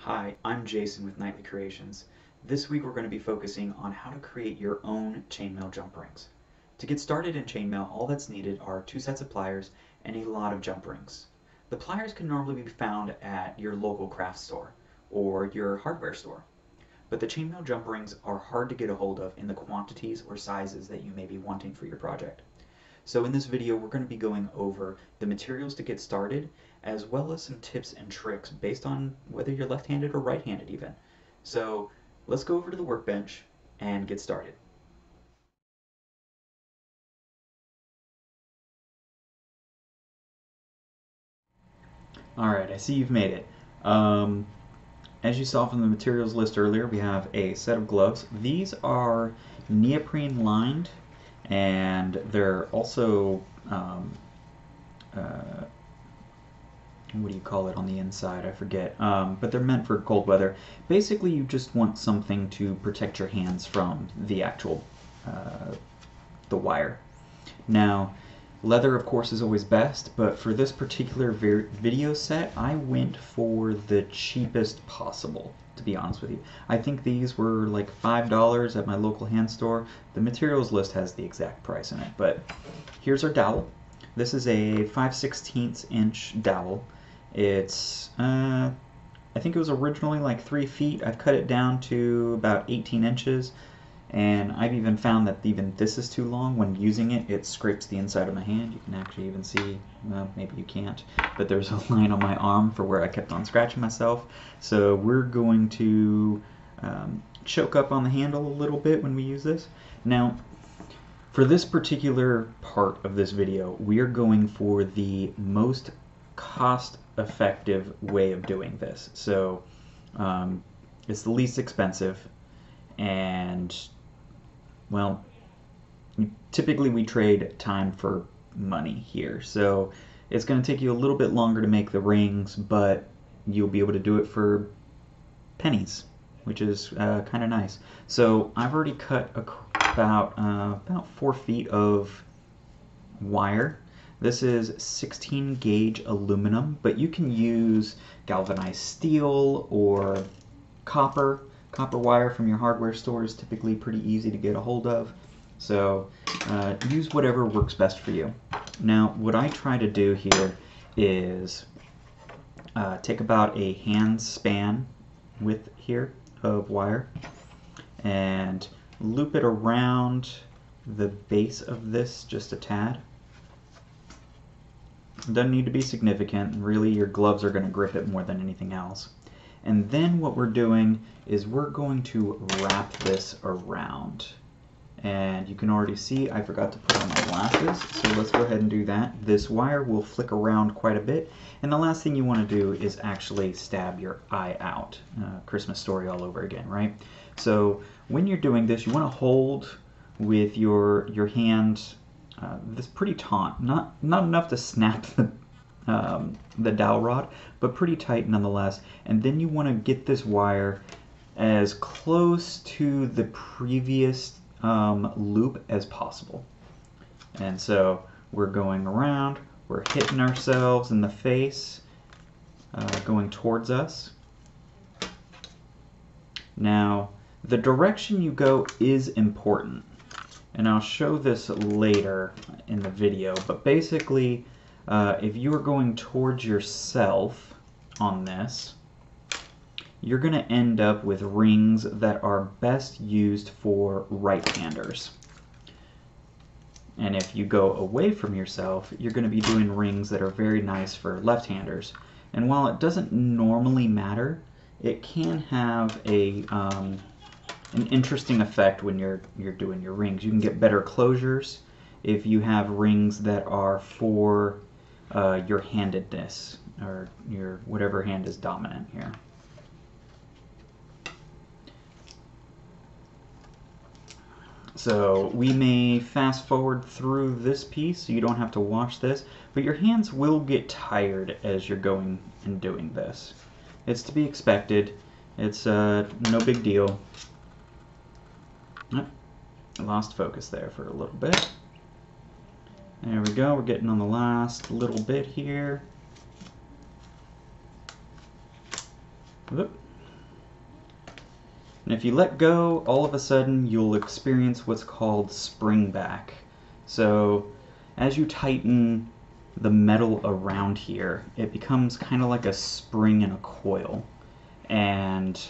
Hi, I'm Jason with Nightly Creations. This week we're going to be focusing on how to create your own chainmail jump rings. To get started in chainmail, all that's needed are 2 sets of pliers and a lot of jump rings. The pliers can normally be found at your local craft store or your hardware store, but the chainmail jump rings are hard to get a hold of in the quantities or sizes that you may be wanting for your project. So in this video, we're going to be going over the materials to get started, as well as some tips and tricks based on whether you're left-handed or right-handed even. So let's go over to the workbench and get started. Alright, I see you've made it. As you saw from the materials list earlier, we have a set of gloves. These are neoprene lined, and they're also what do you call it on the inside? I forget. But they're meant for cold weather. Basically, you just want something to protect your hands from the actual the wire. Now, leather, of course, is always best, but for this particular video set, I went for the cheapest possible, to be honest with you. I think these were like $5 at my local hand store. The materials list has the exact price in it, but here's our dowel. This is a 5/16 inch dowel. It's, I think it was originally like 3 feet. I've cut it down to about 18 inches. And I've even found that even this is too long. When using it, it scrapes the inside of my hand. You can actually even see, well, maybe you can't, but there's a line on my arm for where I kept on scratching myself. So we're going to choke up on the handle a little bit when we use this. Now, for this particular part of this video, we are going for the most cost-effective way of doing this. So it's the least expensive, and well, typically we trade time for money here. So it's going to take you a little bit longer to make the rings, but you'll be able to do it for pennies, which is kind of nice. So I've already cut about 4 feet of wire. This is 16 gauge aluminum, but you can use galvanized steel or copper. Copper wire from your hardware store is typically pretty easy to get a hold of, so use whatever works best for you. Now, what I try to do here is take about a hand span width here of wire and loop it around the base of this just a tad. It doesn't need to be significant. Really, your gloves are going to grip it more than anything else. And then what we're doing is we're going to wrap this around. And you can already see I forgot to put on my glasses, so let's go ahead and do that. This wire will flick around quite a bit, and the last thing you want to do is actually stab your eye out. Christmas story all over again, right? So when you're doing this, you want to hold with your hand this pretty taut, not enough to snap the dowel rod, but pretty tight nonetheless. And then you want to get this wire as close to the previous loop as possible. And so we're going around, we're hitting ourselves in the face, going towards us. Now, the direction you go is important, and I'll show this later in the video, but basically if you are going towards yourself on this, you're going to end up with rings that are best used for right-handers. And if you go away from yourself, you're going to be doing rings that are very nice for left-handers. And while it doesn't normally matter, it can have an interesting effect when you're doing your rings. You can get better closures if you have rings that are for your handedness, or your whatever hand is dominant here. So we may fast forward through this piece so you don't have to watch this, but your hands will get tired as you're going and doing this. It's to be expected. It's no big deal. Oh, I lost focus there for a little bit. There we go, we're getting on the last little bit here. Whoop. And if you let go, all of a sudden you'll experience what's called spring back. So as you tighten the metal around here, it becomes kind of like a spring in a coil. And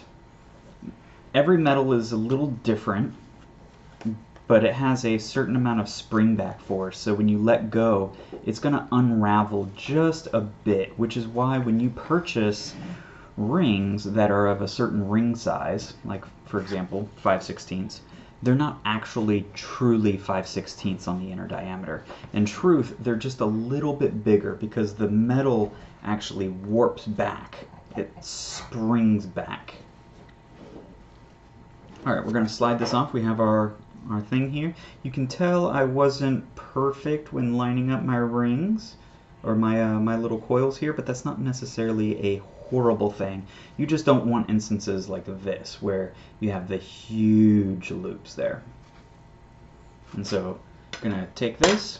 every metal is a little different, but it has a certain amount of spring back force. So when you let go, it's going to unravel just a bit, which is why when you purchase rings that are of a certain ring size, like for example 5/16, they're not actually truly 5/16 on the inner diameter. In truth, they're just a little bit bigger because the metal actually warps back. It springs back. Alright, we're going to slide this off. We have our thing here. You can tell I wasn't perfect when lining up my rings or my little coils here, but that's not necessarily a horrible thing. You just don't want instances like this where you have the huge loops there. And so I'm going to take this.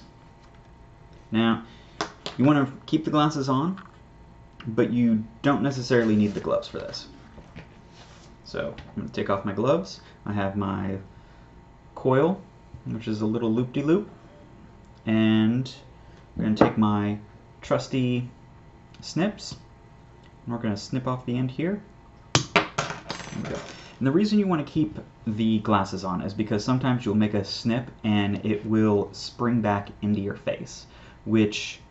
Now, you want to keep the glasses on, but you don't necessarily need the gloves for this. So I'm going to take off my gloves. I have my coil, which is a little loop-de-loop, and I'm going to take my trusty snips, and we're going to snip off the end here. There we go. And the reason you want to keep the glasses on is because sometimes you'll make a snip and it will spring back into your face, which,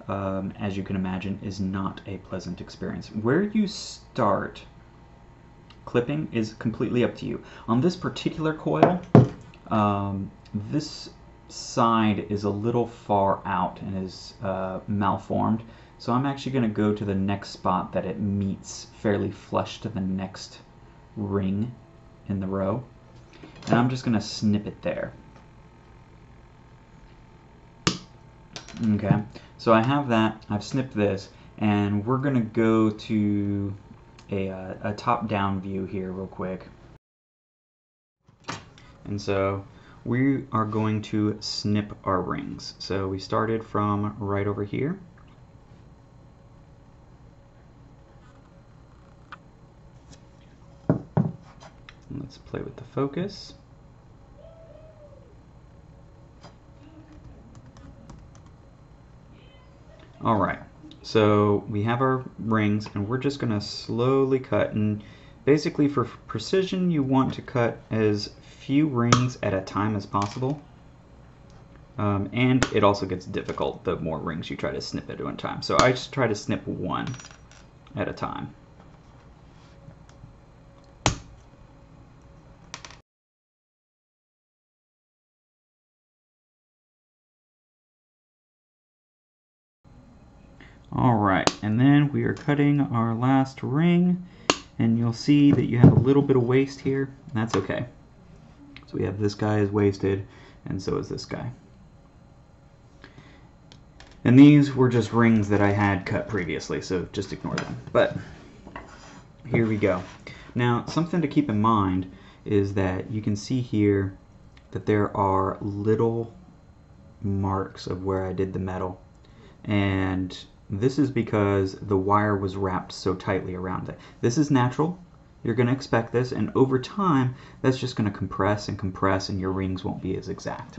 as you can imagine, is not a pleasant experience. Where you start clipping is completely up to you. On this particular coil, this side is a little far out and is malformed, so I'm actually going to go to the next spot that it meets fairly flush to the next ring in the row, and I'm just going to snip it there. Okay, so I have that, I've snipped this, and we're going to go to a top-down view here real quick. And so we are going to snip our rings. So we started from right over here. Let's play with the focus. All right, so we have our rings and we're just gonna slowly cut, and basically for precision you want to cut as few rings at a time as possible. And it also gets difficult the more rings you try to snip at one time. So I just try to snip one at a time. Alright, and then we are cutting our last ring, and you'll see that you have a little bit of waste here. That's okay. So we have this guy is wasted, and so is this guy. And these were just rings that I had cut previously, so just ignore them. But here we go. Now, something to keep in mind is that you can see here that there are little marks of where I did the metal. And this is because the wire was wrapped so tightly around it. This is natural. You're going to expect this, and over time that's just going to compress and compress, and your rings won't be as exact.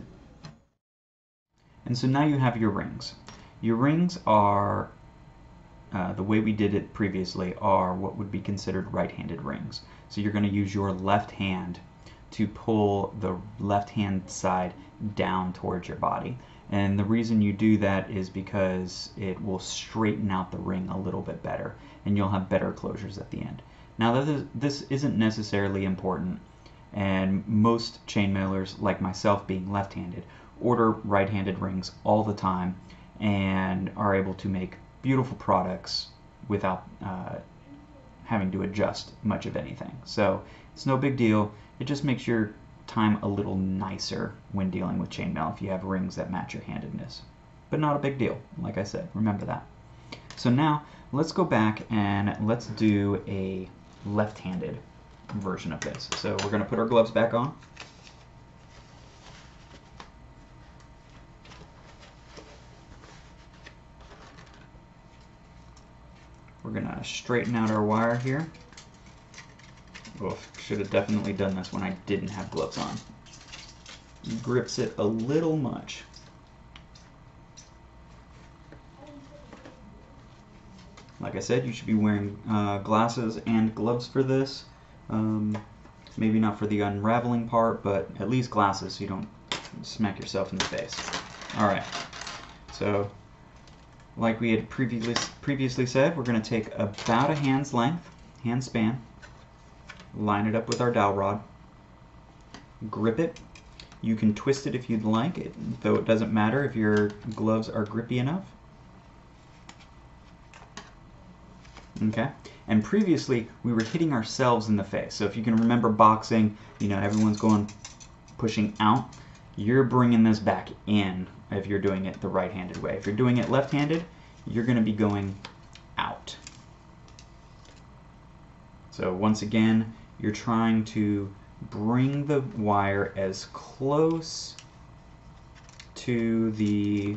And so now you have your rings. Your rings are, the way we did it previously, are what would be considered right-handed rings. So you're going to use your left hand to pull the left hand side down towards your body. And the reason you do that is because it will straighten out the ring a little bit better, and you'll have better closures at the end. Now, this isn't necessarily important, and most chainmailers, like myself being left-handed, order right-handed rings all the time and are able to make beautiful products without having to adjust much of anything. So it's no big deal. It just makes your time a little nicer when dealing with chainmail if you have rings that match your handedness. But not a big deal, like I said, remember that. So now let's go back and let's do a left-handed version of this. So we're going to put our gloves back on. We're going to straighten out our wire here. Oof, should have definitely done this when I didn't have gloves on. Grips it a little much. Like I said, you should be wearing glasses and gloves for this. Maybe not for the unraveling part, but at least glasses so you don't smack yourself in the face. Alright, so like we had previously said, we're going to take about a hand's length, hand span, line it up with our dowel rod, grip it. You can twist it if you'd like, though it doesn't matter if your gloves are grippy enough. Okay, and previously we were hitting ourselves in the face. So if you can remember boxing, you know, everyone's pushing out. You're bringing this back in if you're doing it the right-handed way. If you're doing it left-handed, you're going to be going out. So once again, you're trying to bring the wire as close to the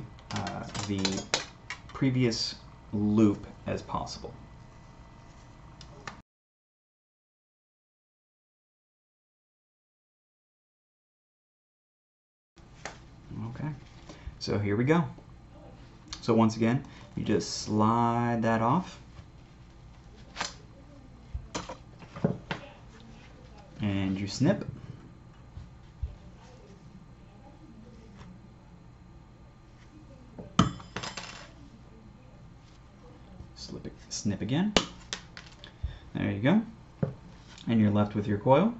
previous loop as possible. Okay, so here we go. So once again, you just slide that off. And you snip. Snip again. There you go. And you're left with your coil.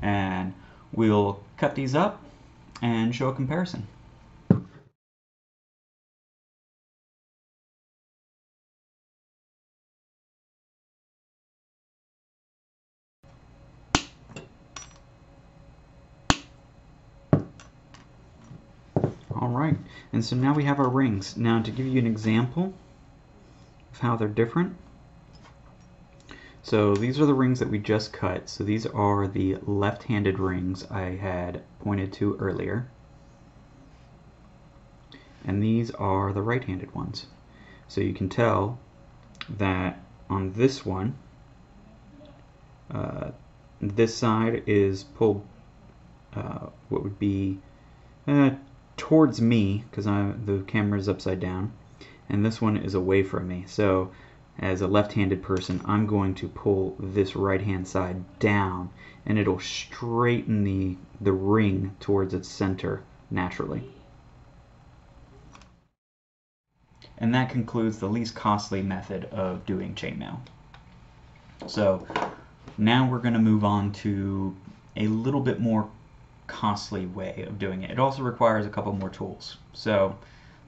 And we'll cut these up and show a comparison. Alright, and so now we have our rings. Now to give you an example of how they're different. So these are the rings that we just cut. So these are the left-handed rings I had pointed to earlier. And these are the right-handed ones. So you can tell that on this one, this side is pulled what would be towards me, because the camera is upside down, and this one is away from me. So as a left-handed person, I'm going to pull this right-hand side down, and it'll straighten the ring towards its center naturally. And that concludes the least costly method of doing chainmail. So now we're going to move on to a little bit more costly way of doing it. It also requires a couple more tools. So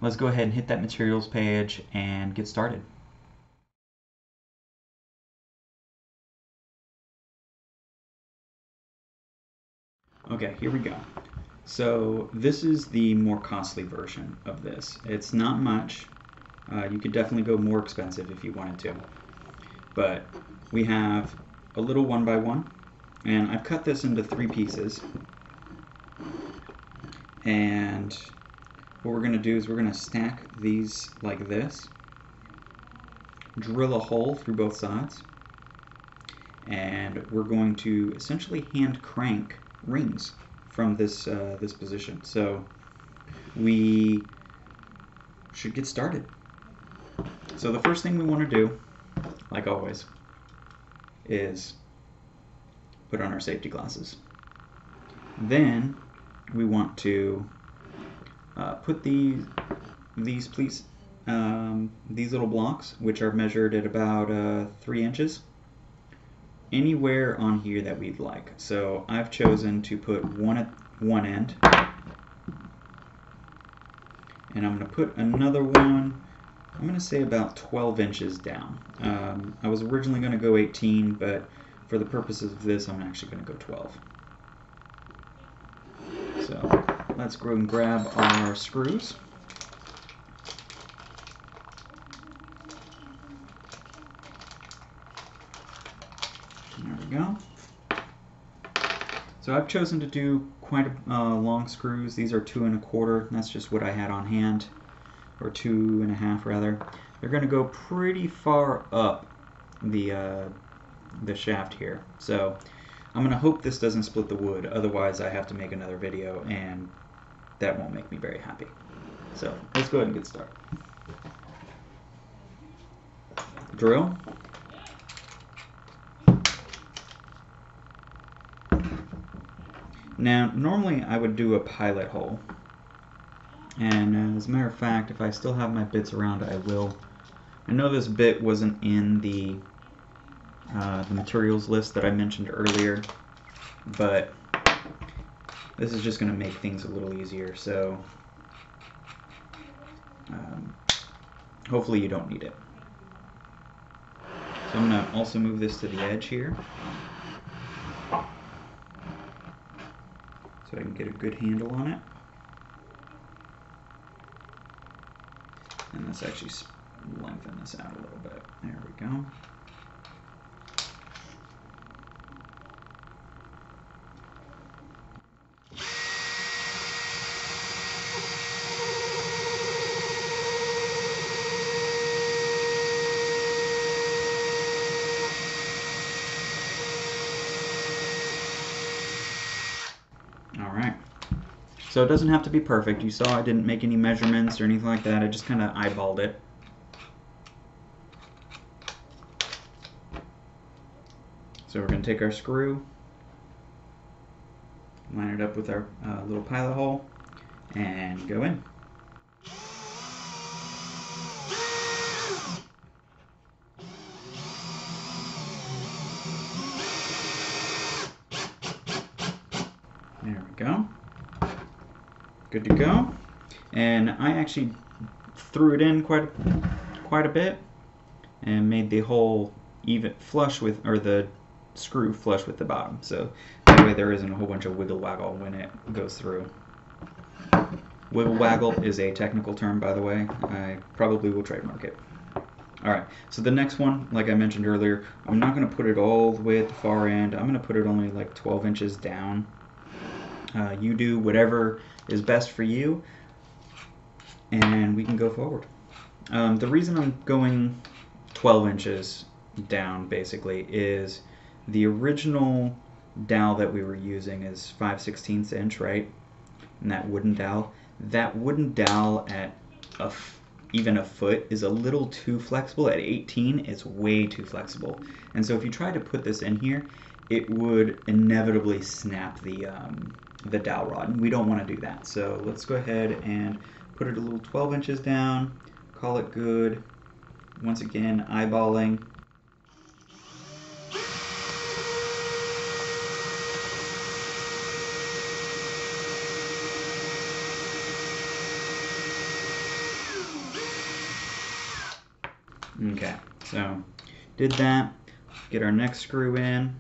let's go ahead and hit that materials page and get started. Okay, here we go. So this is the more costly version of this. It's not much. You could definitely go more expensive if you wanted to. But we have a little 1x1, and I've cut this into 3 pieces. And what we're going to do is we're going to stack these like this, drill a hole through both sides, and we're going to essentially hand crank rings from this this position. So we should get started. So the first thing we want to do, like always, is put on our safety glasses. Then we want to put these little blocks, which are measured at about 3 inches, anywhere on here that we'd like. So I've chosen to put one at one end, and I'm going to put another one, I'm going to say about 12 inches down. I was originally going to go 18, but for the purposes of this, I'm actually going to go 12. So let's go and grab our screws. There we go. So I've chosen to do quite long screws. These are 2 1/4. That's just what I had on hand, or 2 1/2 rather. They're going to go pretty far up the the shaft here. So I'm going to hope this doesn't split the wood, otherwise I have to make another video and that won't make me very happy. So let's go ahead and get started. Drill. Now, normally I would do a pilot hole, and as a matter of fact, if I still have my bits around, I will. I know this bit wasn't in the materials list that I mentioned earlier, but this is just going to make things a little easier, so hopefully you don't need it. So I'm going to also move this to the edge here, so I can get a good handle on it. And let's actually lengthen this out a little bit. There we go. Alright, so it doesn't have to be perfect. You saw I didn't make any measurements or anything like that. I just kind of eyeballed it. So we're going to take our screw, line it up with our little pilot hole, and go in. There we go. Good to go. And I actually threw it in quite a bit and made the hole even flush with, or the screw flush with the bottom. So that way there isn't a whole bunch of wiggle waggle when it goes through. Wiggle waggle is a technical term, by the way. I probably will trademark it. Alright, so the next one, like I mentioned earlier, I'm not going to put it all the way at the far end. I'm going to put it only like 12 inches down. You do whatever is best for you, and we can go forward. The reason I'm going 12 inches down, basically, is the original dowel that we were using is 5/16 inch, right? And that wooden dowel. That wooden dowel at even a foot is a little too flexible. At 18, it's way too flexible. And so if you try to put this in here, it would inevitably snap the dowel rod, and we don't want to do that. So let's go ahead and put it a little 12 inches down, call it good. Once again, eyeballing. Okay, so did that. Get our next screw in.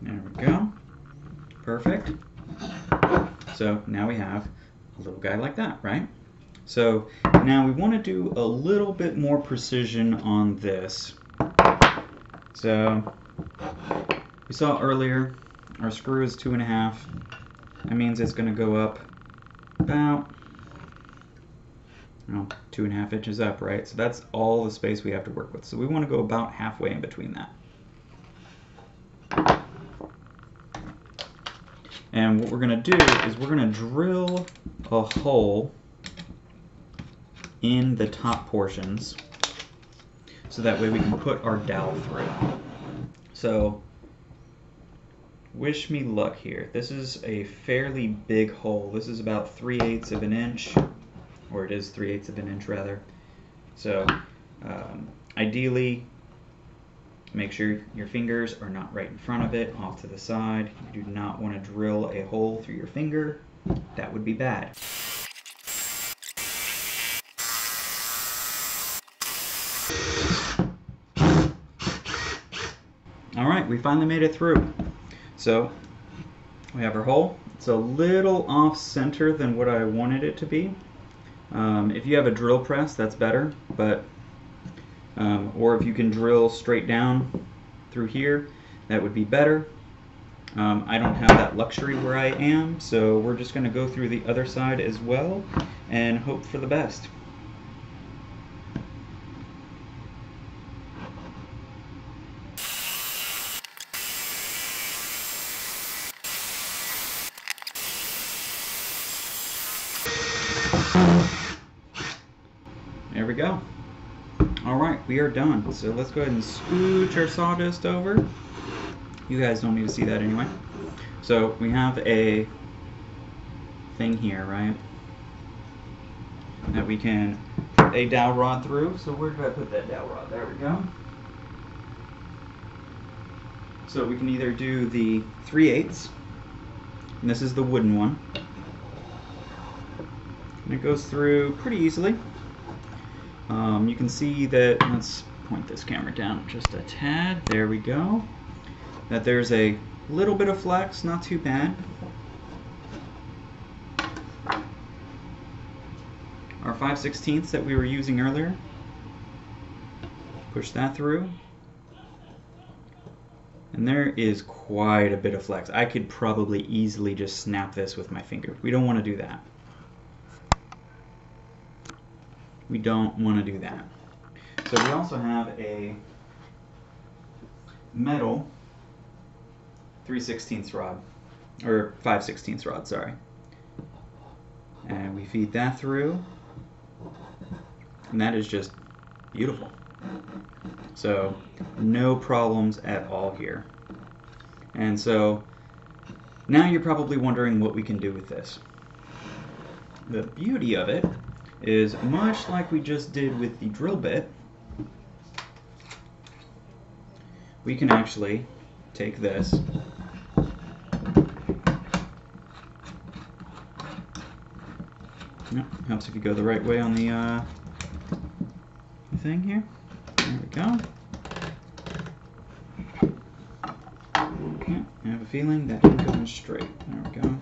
There we go. Perfect. So now we have a little guy like that, right? So now we want to do a little bit more precision on this. So we saw earlier our screw is 2.5. That means it's going to go up about 2.5 inches up, right? So that's all the space we have to work with. So we want to go about halfway in between that. And what we're going to do is we're going to drill a hole in the top portions so that way we can put our dowel through. So wish me luck here. This is a fairly big hole. This is about 3/8 of an inch, or it is 3/8 of an inch rather. So ideally, make sure your fingers are not right in front of it, off to the side. You do not want to drill a hole through your finger. That would be bad. Alright, we finally made it through. So we have our hole. It's a little off center than what I wanted it to be. If you have a drill press, that's better, but or if you can drill straight down through here, that would be better. I don't have that luxury where I am, so we're just going to go through the other side as well and hope for the best. There we go. Alright, we are done. So let's go ahead and scooch our sawdust over. You guys don't need to see that anyway. So we have a thing here, right? That we can put a dowel rod through. So where did I put that dowel rod? There we go. So we can either do the 3/8, and this is the wooden one. And it goes through pretty easily. You can see that, let's point this camera down just a tad, there we go, that there's a little bit of flex, not too bad. Our 5/16 that we were using earlier, push that through, and there is quite a bit of flex. I could probably easily just snap this with my finger. We don't want to do that. We don't want to do that. So we also have a metal 3/16 rod, or 5/16 rod, sorry. And we feed that through, and that is just beautiful. So no problems at all here. And so now you're probably wondering what we can do with this. The beauty of it is, much like we just did with the drill bit, we can actually take this helps if you go the right way on the thing here. There we go. I have a feeling that you're going straight. There we go.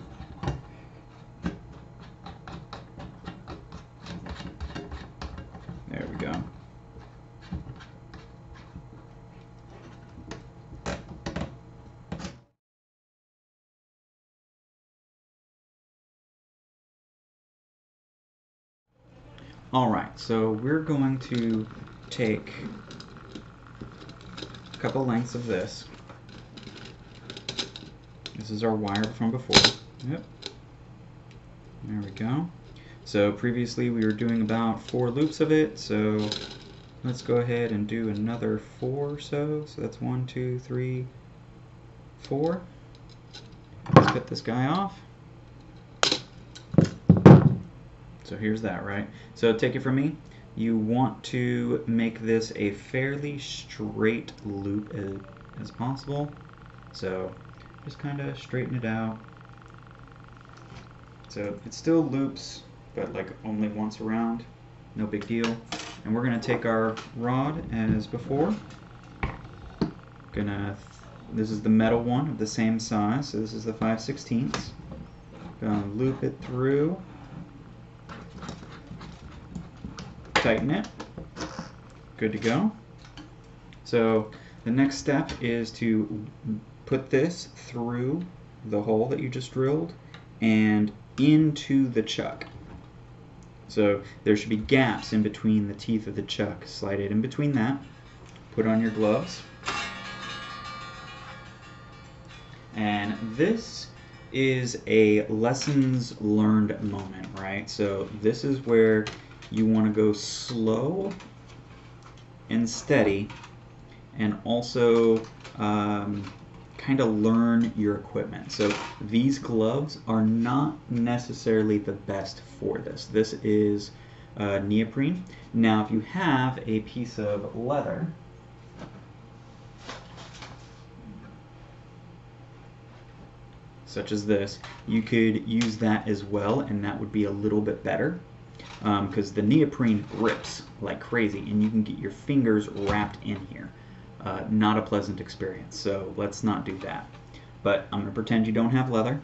There we go. Alright, so we're going to take a couple lengths of this. This is our wire from before. Yep. There we go. So previously we were doing about 4 loops of it, so let's go ahead and do another 4 or so. So that's 1, 2, 3, 4. Let's cut this guy off. So here's that, right? So take it from me, you want to make this a fairly straight loop as possible. So just kind of straighten it out. So it still loops, but like only once around, no big deal. And we're gonna take our rod as before. This is the metal one of the same size, so this is the 5/16. Gonna loop it through. Tighten it. Good to go. So the next step is to put this through the hole that you just drilled and into the chuck. So there should be gaps in between the teeth of the chuck. Slide it in between that. Put on your gloves. And this is a lessons learned moment, right? So this is where you want to go slow and steady, and also kind of learn your equipment. So these gloves are not necessarily the best for this. This is neoprene. Now if you have a piece of leather, such as this, you could use that as well, and that would be a little bit better. Because the neoprene rips like crazy and you can get your fingers wrapped in here. Not a pleasant experience, so let's not do that. But I'm going to pretend you don't have leather.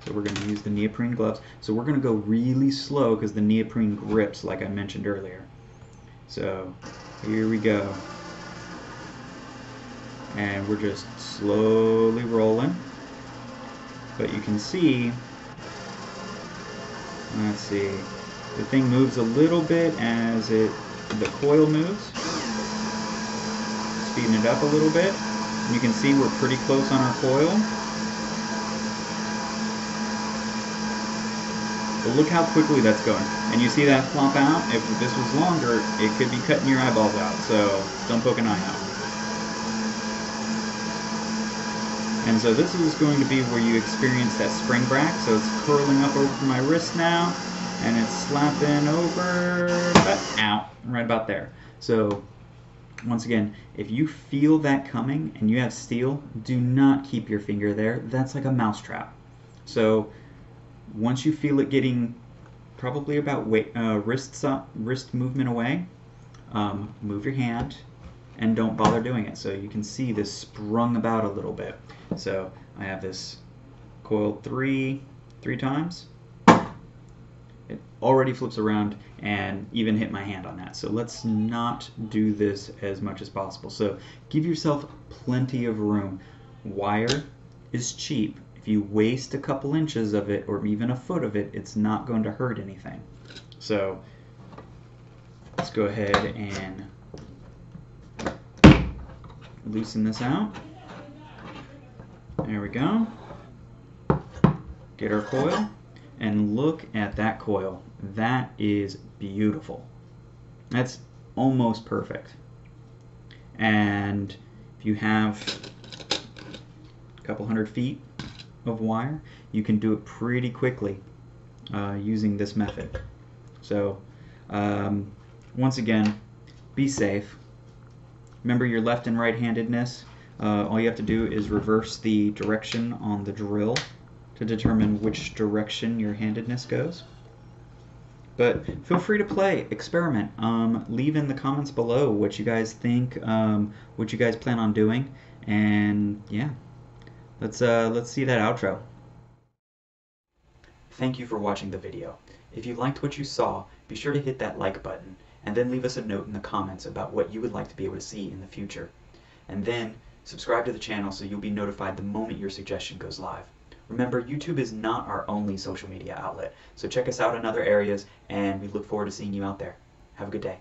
So we're going to use the neoprene gloves. So we're going to go really slow because the neoprene grips, like I mentioned earlier. So here we go. And we're just slowly rolling. But you can see, let's see, the thing moves a little bit as the coil moves. Speeding it up a little bit. And you can see we're pretty close on our coil. But look how quickly that's going. And you see that flop out? If this was longer, it could be cutting your eyeballs out. So don't poke an eye out. And so this is going to be where you experience that spring brack. So it's curling up over my wrist now. And it's slapping over, out, right about there. So once again, if you feel that coming and you have steel, do not keep your finger there. That's like a mouse trap. So once you feel it getting probably about wrist movement away, move your hand and don't bother doing it. So you can see this sprung about a little bit. So I have this coiled three times. It already flips around and even hit my hand on that. So let's not do this as much as possible. So give yourself plenty of room. Wire is cheap. If you waste a couple inches of it or even a foot of it, it's not going to hurt anything. So let's go ahead and loosen this out. There we go. Get our coil. And look at that coil. That is beautiful. That's almost perfect. And if you have a couple hundred feet of wire, you can do it pretty quickly using this method. So once again, be safe. Remember your left and right-handedness. All you have to do is reverse the direction on the drill to determine which direction your handedness goes. But feel free to play, experiment. Leave in the comments below what you guys think, what you guys plan on doing, and yeah, let's see that outro. Thank you for watching the video. If you liked what you saw, be sure to hit that like button, and then leave us a note in the comments about what you would like to be able to see in the future. And then subscribe to the channel so you'll be notified the moment your suggestion goes live. Remember, YouTube is not our only social media outlet, so check us out in other areas, and we look forward to seeing you out there. Have a good day.